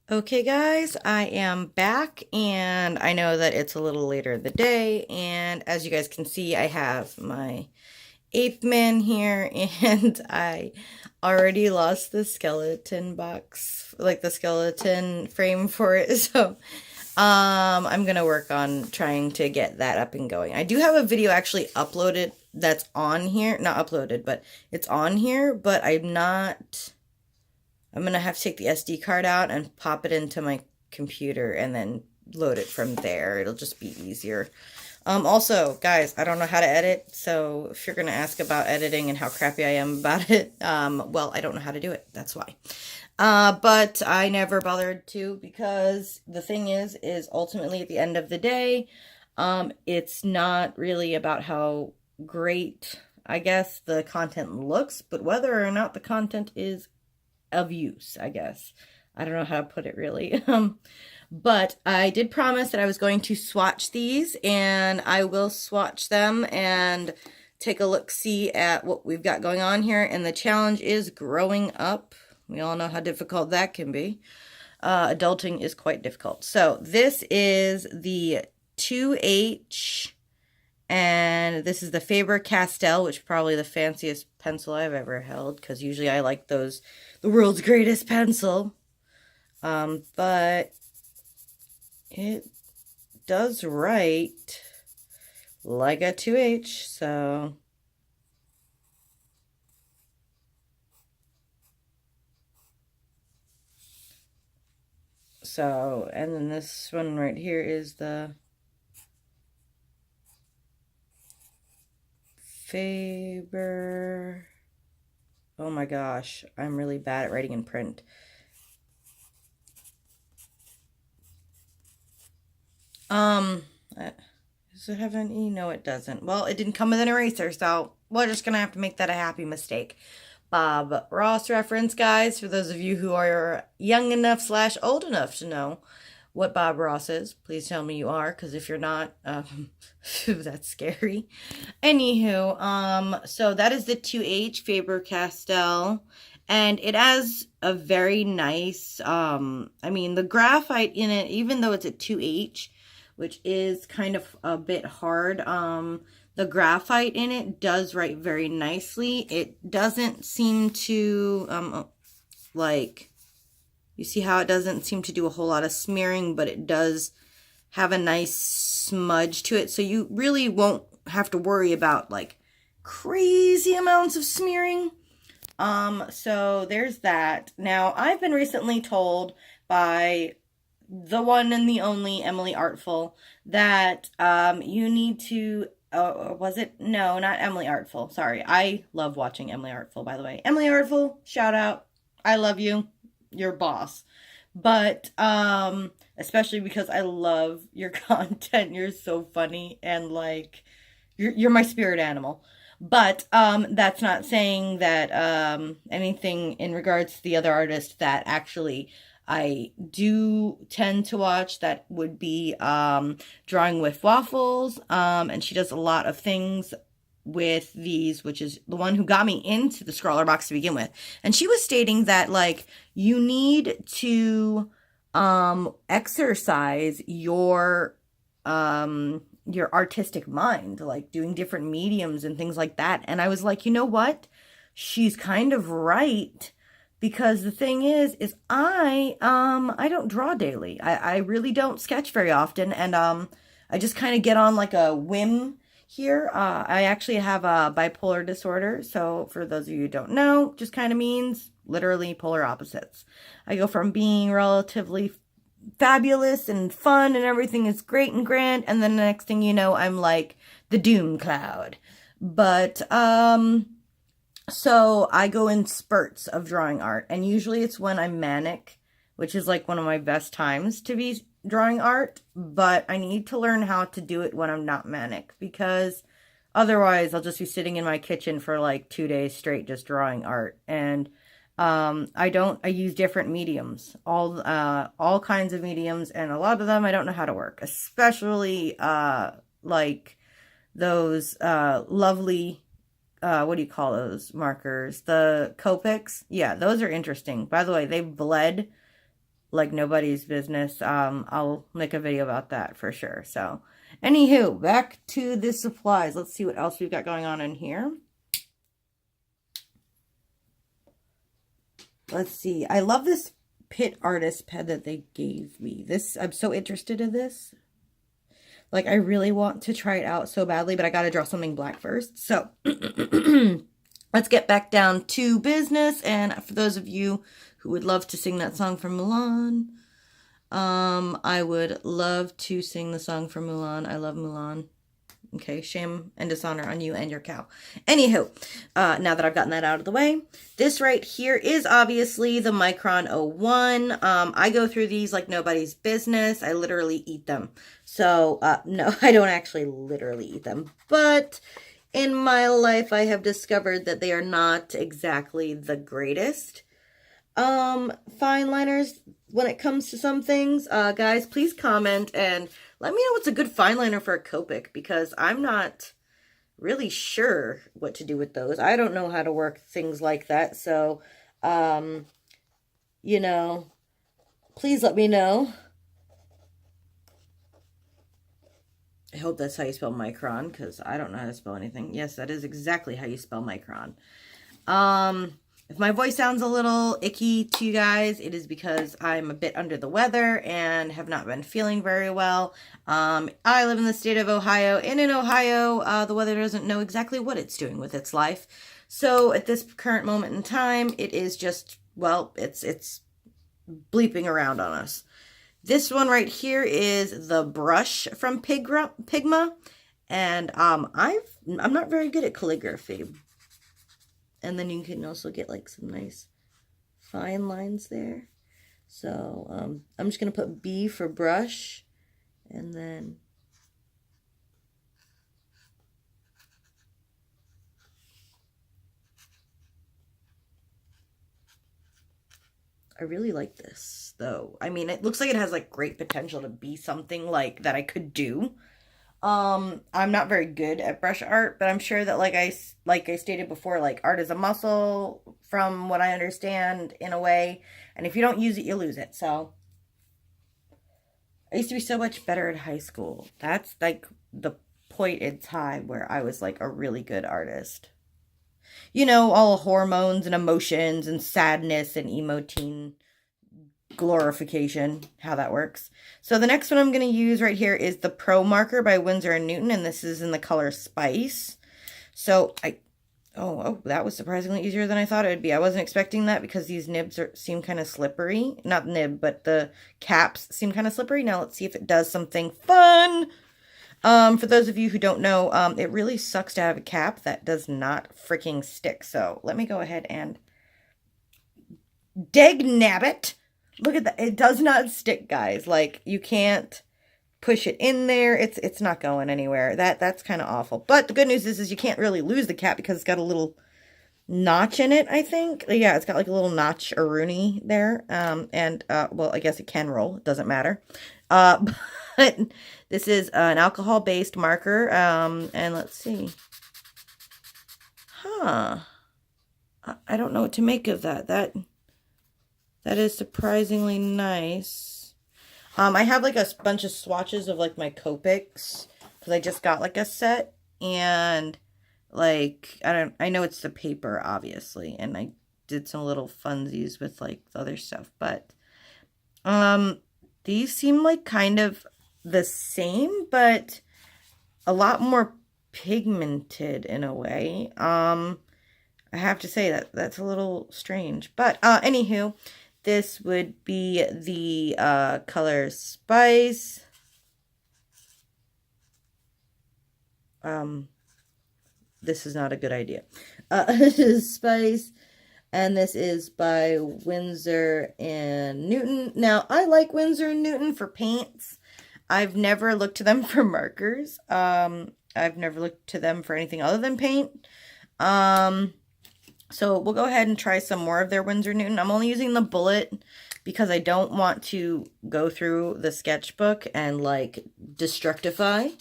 Okay, guys, I am back, and I know that it's a little later in the day, and as you guys can see, I have my eighth man here, and I already lost the skeleton box, like the skeleton frame for it, so I'm gonna work on trying to get that up and going. I do have a video actually uploaded that's on here, not uploaded, but it's on here, but I'm gonna have to take the SD card out and pop it into my computer and then load it from there. It'll just be easier. Also, guys, I don't know how to edit, so if you're gonna ask about editing and how crappy I am about it, well, I don't know how to do it. That's why. But I never bothered to, because the thing is ultimately at the end of the day, it's not really about how great, I guess, the content looks, but whether or not the content is of use, I guess. I don't know how to put it really. But I did promise that I was going to swatch these, and I will swatch them and take a look-see at what we've got going on here. And the challenge is growing up. We all know how difficult that can be. Adulting is quite difficult. So this is the 2H, and this is the Faber-Castell, which is probably the fanciest pencil I've ever held, because usually I like those, the world's greatest pencil. But it does write like a 2H, so and then this one right here is the Faber. Oh my gosh, I'm really bad at writing in print. Does it have an E? No, it doesn't. Well, it didn't come with an eraser, so we're just gonna have to make that a happy mistake. Bob Ross reference, guys, for those of you who are young enough / old enough to know what Bob Ross is. Please tell me you are, because if you're not, that's scary. Anywho, so that is the 2H Faber-Castell, and it has a very nice, I mean, the graphite in it, even though it's a 2H, which is kind of a bit hard, the graphite in it does write very nicely. It doesn't seem to, like, you see how it doesn't seem to do a whole lot of smearing, but it does have a nice smudge to it. So you really won't have to worry about, like, crazy amounts of smearing. So there's that. Now, I've been recently told by the one and the only Emily Artful that you need to, was it? No, not Emily Artful. Sorry. I love watching Emily Artful, by the way. Emily Artful, shout out. I love you. You're boss. But especially because I love your content. You're so funny, and like you're my spirit animal. But that's not saying that anything in regards to the other artist that actually I do tend to watch. That would be Drawing with Waffles, and she does a lot of things with these, which is the one who got me into the scrawler box to begin with. And she was stating that, like, you need to exercise your artistic mind, like doing different mediums and things like that. And I was like, you know what? She's kind of right. Because the thing is I don't draw daily. I really don't sketch very often, and I just kind of get on like a whim here. I actually have a bipolar disorder, so for those of you who don't know, just kind of means literally polar opposites. I go from being relatively fabulous and fun and everything is great and grand, and then the next thing you know, I'm like the doom cloud. But so I go in spurts of drawing art, and usually it's when I'm manic, which is like one of my best times to be drawing art, but I need to learn how to do it when I'm not manic, because otherwise I'll just be sitting in my kitchen for like 2 days straight just drawing art. And I use different mediums, all kinds of mediums, and a lot of them I don't know how to work, especially like those lovely what do you call those markers? The Copics? Yeah, those are interesting. By the way, they've bled like nobody's business. I'll make a video about that for sure. So, anywho, back to the supplies. Let's see what else we've got going on in here. Let's see. I love this Pit Artist pen that they gave me. This, I'm so interested in this. Like, I really want to try it out so badly, but I got to draw something black first. So, let's get back down to business. And for those of you who would love to sing that song from Mulan, I would love to sing the song from Mulan. I love Mulan. Okay, shame and dishonor on you and your cow. Anywho, now that I've gotten that out of the way, this right here is obviously the Micron 01. I go through these like nobody's business. I literally eat them. So, no, I don't actually literally eat them. But in my life, I have discovered that they are not exactly the greatest fine liners when it comes to some things. Guys, please comment and let me know what's a good fine liner for a Copic, because I'm not really sure what to do with those. I don't know how to work things like that. So, you know, please let me know. I hope that's how you spell micron, because I don't know how to spell anything. Yes, that is exactly how you spell micron. If my voice sounds a little icky to you guys, it is because I'm a bit under the weather and have not been feeling very well. I live in the state of Ohio, and in Ohio, the weather doesn't know exactly what it's doing with its life. So at this current moment in time, it is just, well, it's bleeping around on us. This one right here is the brush from Pigma, and I'm not very good at calligraphy. And then you can also get like some nice fine lines there. So I'm just going to put B for brush. And then I really like this though. I mean, it looks like it has like great potential to be something like that I could do. I'm not very good at brush art, but I'm sure that like I stated before, like art is a muscle from what I understand in a way. And if you don't use it, you lose it. So I used to be so much better at high school. That's like the point in time where I was like a really good artist. You know, all hormones and emotions and sadness and emo teen glorification, how that works. So the next one I'm going to use right here is the Pro Marker by Winsor & Newton, and this is in the color Spice. So oh, that was surprisingly easier than I thought it would be. I wasn't expecting that because these nibs seem kind of slippery. Not nib, but the caps seem kind of slippery. Now let's see if it does something fun. For those of you who don't know, it really sucks to have a cap that does not freaking stick. So let me go ahead and dagnabbit. Look at that. It does not stick, guys. Like, you can't push it in there. It's not going anywhere. That's kind of awful. But the good news is you can't really lose the cap because it's got a little notch in it, I think. Yeah, it's got like a little notch or rooney there. Well, I guess it can roll. It doesn't matter. But this is an alcohol-based marker. And let's see. Huh. I don't know what to make of that. That is surprisingly nice. I have like a bunch of swatches of like my Copics because I just got like a set, and like I know it's the paper obviously, and I did some little funsies with like the other stuff, but these seem like kind of the same but a lot more pigmented in a way. I have to say that's a little strange, but anywho, this would be the color Spice. This is not a good idea. This is Spice, and this is by Winsor & Newton. Now, I like Winsor & Newton for paints. I've never looked to them for markers. I've never looked to them for anything other than paint. So we'll go ahead and try some more of their Winsor & Newton. I'm only using the bullet because I don't want to go through the sketchbook and like destructify.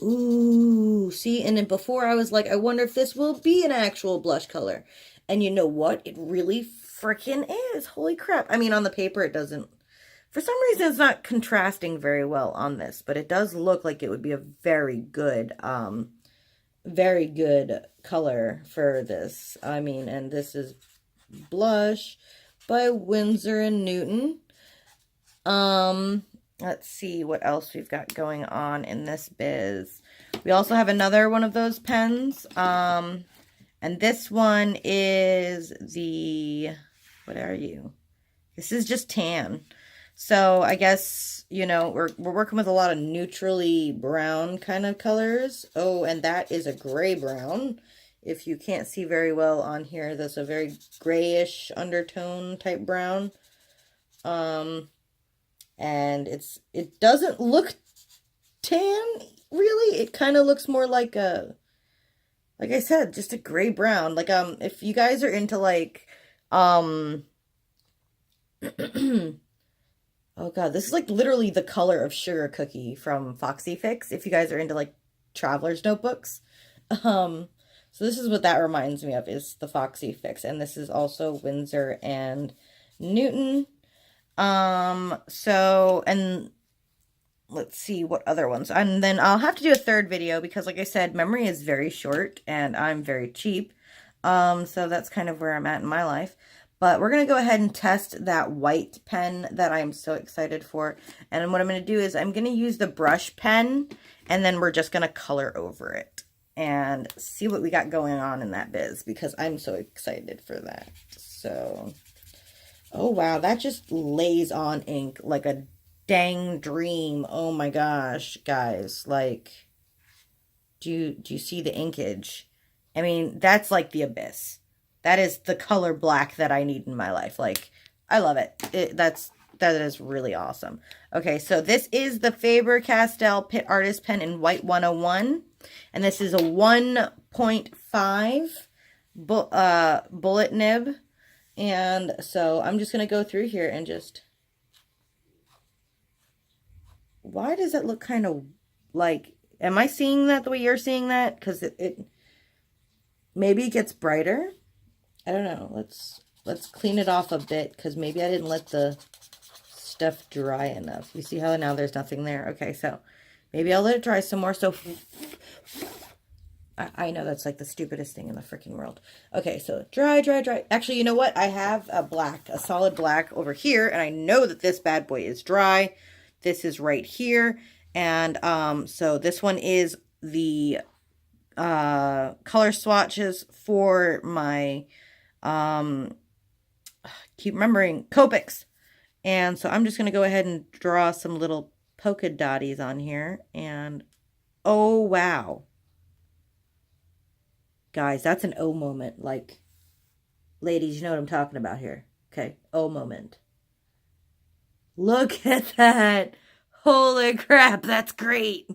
Ooh, see, and then before I was like, I wonder if this will be an actual blush color. And you know what? It really freaking is. Holy crap. I mean, on the paper it doesn't For some reason, it's not contrasting very well on this, but it does look like it would be a very good color for this. I mean, and this is blush by Winsor and Newton. Let's see what else we've got going on in this biz. We also have another one of those pens. And this one is the, what are you? This is just tan. So I guess, you know, we're working with a lot of neutrally brown kind of colors. Oh, and that is a gray brown. If you can't see very well on here, that's a very grayish undertone type brown. And it doesn't look tan, really. It kind of looks more like like I said, just a gray brown. Like, if you guys are into, like, oh god, this is like literally the color of Sugar Cookie from Foxy Fix, if you guys are into like traveler's notebooks. So this is what that reminds me of, is the Foxy Fix, and this is also Winsor and Newton. So, and let's see what other ones, and then I'll have to do a third video because, like I said, memory is very short and I'm very cheap. So that's kind of where I'm at in my life. But we're going to go ahead and test that white pen that I'm so excited for. And what I'm going to do is I'm going to use the brush pen, and then we're just going to color over it and see what we got going on in that biz, because I'm so excited for that. So, oh wow, that just lays on ink like a dang dream. Oh my gosh, guys, like, do you see the inkage? I mean, that's like the abyss. That is the color black that I need in my life. Like, I love it. That is really awesome. Okay, so this is the Faber-Castell Pitt Artist Pen in White 101. And this is a 1.5 bullet nib. And so I'm just going to go through here and just... Why does it look kind of like... Am I seeing that the way you're seeing that? Because it maybe it gets brighter. I don't know. Let's clean it off a bit, because maybe I didn't let the stuff dry enough. You see how now there's nothing there? Okay, so maybe I'll let it dry some more. So I know that's like the stupidest thing in the freaking world. Okay, so dry. Actually, you know what? I have a solid black over here, and I know that this bad boy is dry. This is right here. And so this one is the color swatches for my keep remembering Copics. And so I'm just going to go ahead and draw some little polka dotties on here. And oh wow, guys, that's an oh moment. Like, ladies, you know what I'm talking about here. Okay, oh moment. Look at that. Holy crap, that's great.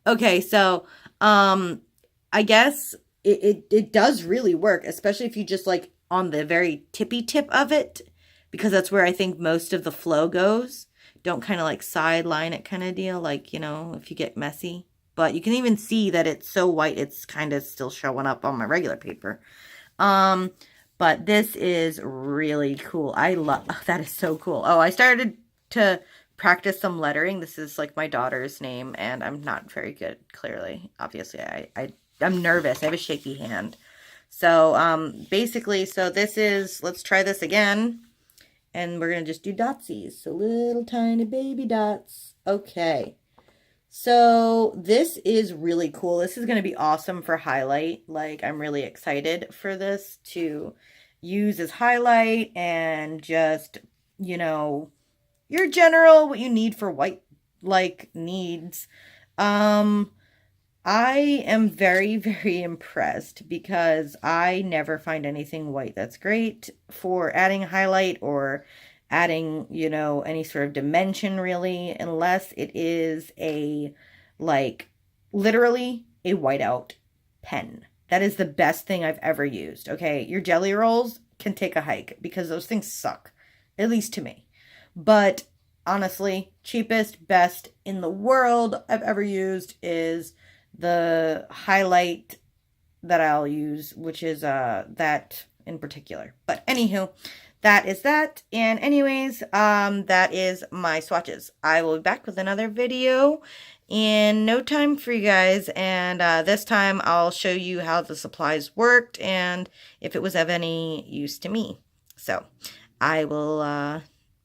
Okay, so I guess it does really work, especially if you just like on the very tippy tip of it, because that's where I think most of the flow goes. Don't kind of like sideline it kind of deal, like, you know, if you get messy. But you can even see that it's so white, it's kind of still showing up on my regular paper. But this is really cool. I love, that is so cool. Oh, I started to practice some lettering. This is like my daughter's name, and I'm not very good, clearly. Obviously, I'm nervous. I have a shaky hand. So, basically, so this is, let's try this again. And we're going to just do dotsies. So, little tiny baby dots. Okay. So, this is really cool. This is going to be awesome for highlight. Like, I'm really excited for this to use as highlight and just, you know, your general, what you need for white, like, needs. I am very, very impressed, because I never find anything white that's great for adding highlight or adding, you know, any sort of dimension, really, unless it is a, like, literally a whiteout pen. That is the best thing I've ever used, okay? Your jelly rolls can take a hike, because those things suck, at least to me. But honestly, cheapest, best in the world I've ever used is the highlight that I'll use, which is that in particular. But anywho, that is that. And anyways, that is my swatches. I will be back with another video in no time for you guys. And this time I'll show you how the supplies worked and if it was of any use to me. So I will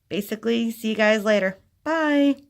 basically see you guys later. Bye.